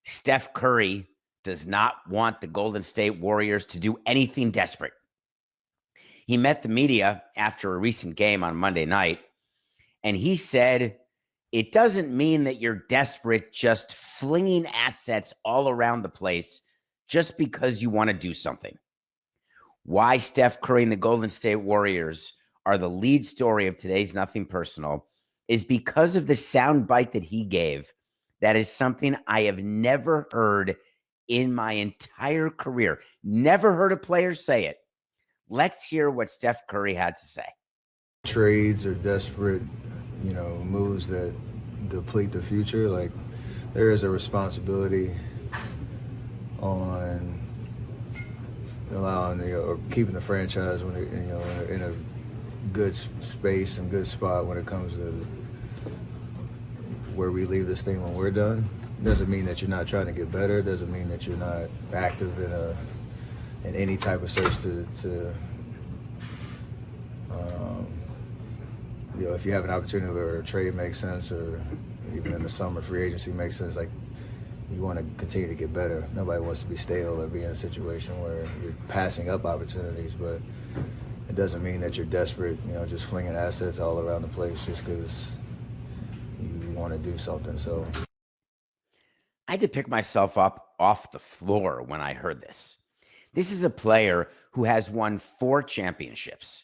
Steph Curry does not want the Golden State Warriors to do anything desperate. He met the media after a recent game on Monday night, and he said, it doesn't mean that you're desperate, just flinging assets all around the place just because you want to do something. Why Steph Curry and the Golden State Warriors are the lead story of today's Nothing Personal is because of the soundbite that he gave. That is something I have never heard in my entire career. Never heard a player say it. Let's hear what Steph Curry had to say. Trades or desperate, moves that deplete the future. Like, there is a responsibility on allowing, or keeping the franchise when it, in a good space and good spot when it comes to where we leave this thing when we're done. Doesn't mean that you're not trying to get better. Doesn't mean that you're not active in any type of search to if you have an opportunity where a trade makes sense, or even in the summer free agency makes sense, like, you want to continue to get better. Nobody wants to be stale or be in a situation where you're passing up opportunities, but it doesn't mean that you're desperate, just flinging assets all around the place just because you want to do something. So I had to pick myself up off the floor when I heard this. This is a player who has won 4 championships.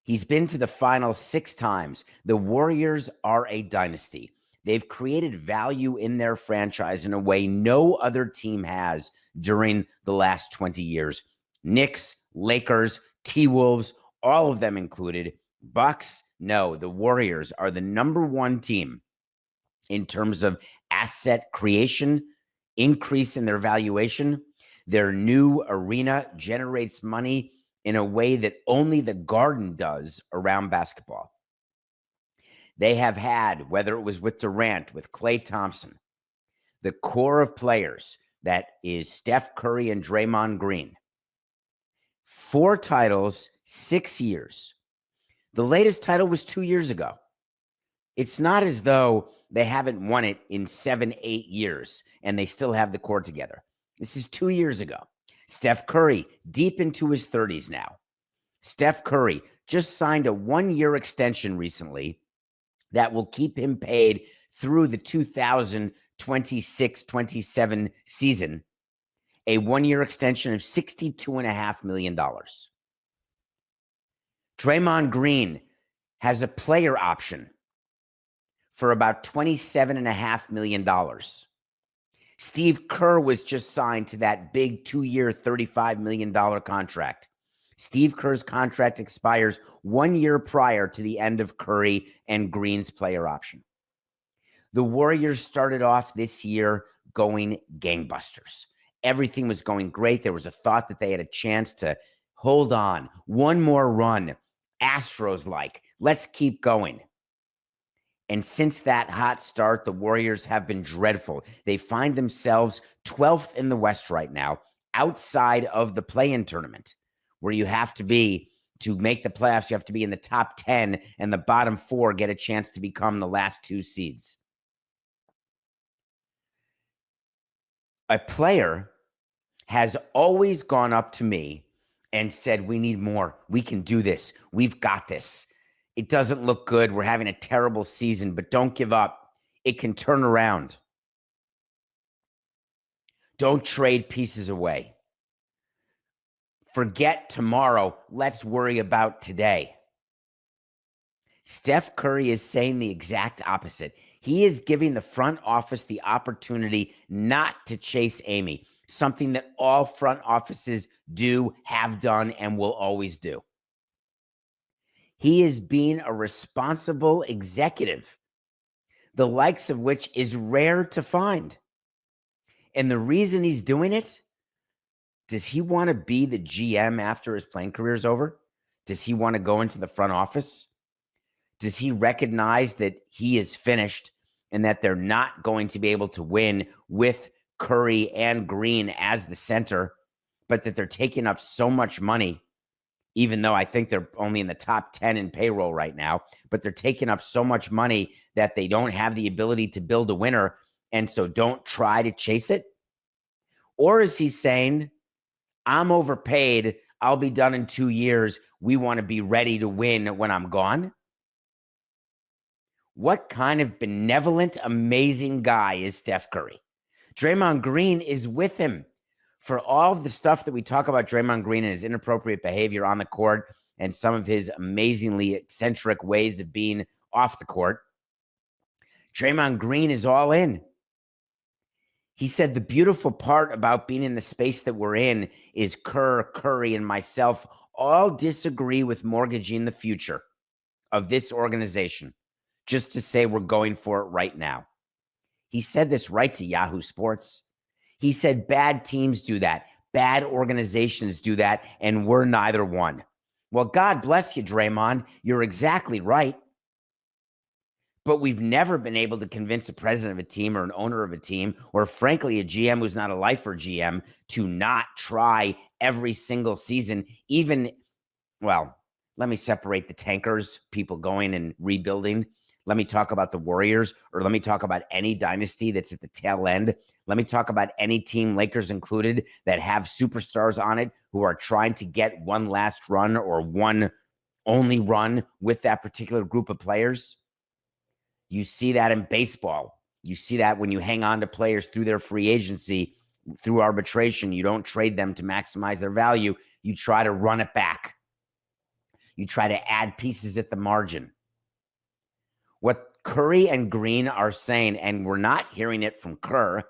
He's been to the finals 6 times. The Warriors are a dynasty. They've created value in their franchise in a way no other team has during the last 20 years. Knicks, Lakers, T-Wolves, all of them included. Bucks, no, the Warriors are the number 1 team in terms of asset creation, increase in their valuation. Their new arena generates money in a way that only the Garden does around basketball. They have had, whether it was with Durant, with Klay Thompson, the core of players that is Steph Curry and Draymond Green. 4 titles, 6 years. The latest title was 2 years ago. It's not as though they haven't won it in 7, 8 years and they still have the core together. This is 2 years ago. Steph Curry, deep into his 30s now. Steph Curry just signed a 1-year extension recently that will keep him paid through the 2026-27 season, a 1-year extension of $62.5 million. Draymond Green has a player option for about $27.5 million. Steve Kerr was just signed to that big 2-year, $35 million contract. Steve Kerr's contract expires 1 year prior to the end of Curry and Green's player option. The Warriors started off this year going gangbusters. Everything was going great. There was a thought that they had a chance to hold on, one more run, Astros-like. Let's keep going. And since that hot start, the Warriors have been dreadful. They find themselves 12th in the West right now, outside of the play-in tournament, where you have to be, to make the playoffs, you have to be in the top 10, and the bottom 4 get a chance to become the last 2 seeds. A player has always gone up to me and said, we need more. We can do this. We've got this. It doesn't look good. We're having a terrible season, but don't give up. It can turn around. Don't trade pieces away. Forget tomorrow. Let's worry about today. Steph Curry is saying the exact opposite. He is giving the front office the opportunity not to chase Amy, something that all front offices do, have done, and will always do. He is being a responsible executive, the likes of which is rare to find. And the reason he's doing it, does he want to be the GM after his playing career is over? Does he want to go into the front office? Does he recognize that he is finished and that they're not going to be able to win with Curry and Green as the center, but that they're taking up so much money, even though I think they're only in the top 10 in payroll right now, but they're taking up so much money that they don't have the ability to build a winner, and so don't try to chase it? Or is he saying, I'm overpaid, I'll be done in 2 years, we want to be ready to win when I'm gone? What kind of benevolent, amazing guy is Steph Curry? Draymond Green is with him. For all of the stuff that we talk about Draymond Green and his inappropriate behavior on the court and some of his amazingly eccentric ways of being off the court, Draymond Green is all in. He said the beautiful part about being in the space that we're in is Curry, and myself all disagree with mortgaging the future of this organization just to say we're going for it right now. He said this right to Yahoo Sports. He said bad teams do that. Bad organizations do that, and we're neither one. Well, God bless you, Draymond. You're exactly right. But we've never been able to convince a president of a team or an owner of a team, or frankly, a GM who's not a lifer GM, to not try every single season, even, well, let me separate the tankers, people going and rebuilding. Let me talk about the Warriors, or let me talk about any dynasty that's at the tail end. Let me talk about any team, Lakers included, that have superstars on it who are trying to get one last run or one only run with that particular group of players. You see that in baseball. You see that when you hang on to players through their free agency, through arbitration. You don't trade them to maximize their value. You try to run it back. You try to add pieces at the margin. What Curry and Green are saying, and we're not hearing it from Kerr,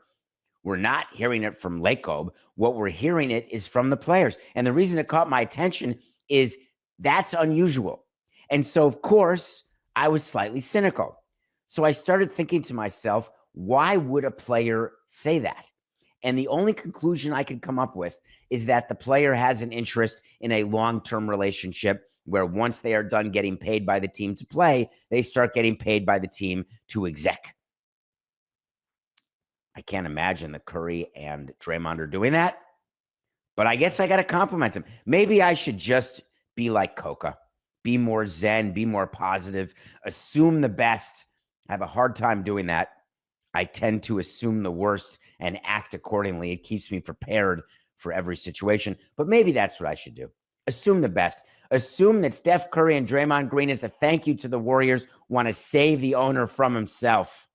we're not hearing it from Lacob, what we're hearing it is from the players. And the reason it caught my attention is that's unusual. And so, of course, I was slightly cynical. So I started thinking to myself, why would a player say that? And the only conclusion I could come up with is that the player has an interest in a long-term relationship where once they are done getting paid by the team to play, they start getting paid by the team to exec. I can't imagine that Curry and Draymond are doing that, but I guess I got to compliment him. Maybe I should just be like Coca, be more zen, be more positive, assume the best. I have a hard time doing that. I tend to assume the worst and act accordingly. It keeps me prepared for every situation, but maybe that's what I should do. Assume the best. Assume that Steph Curry and Draymond Green, as a thank you to the Warriors, want to save the owner from himself.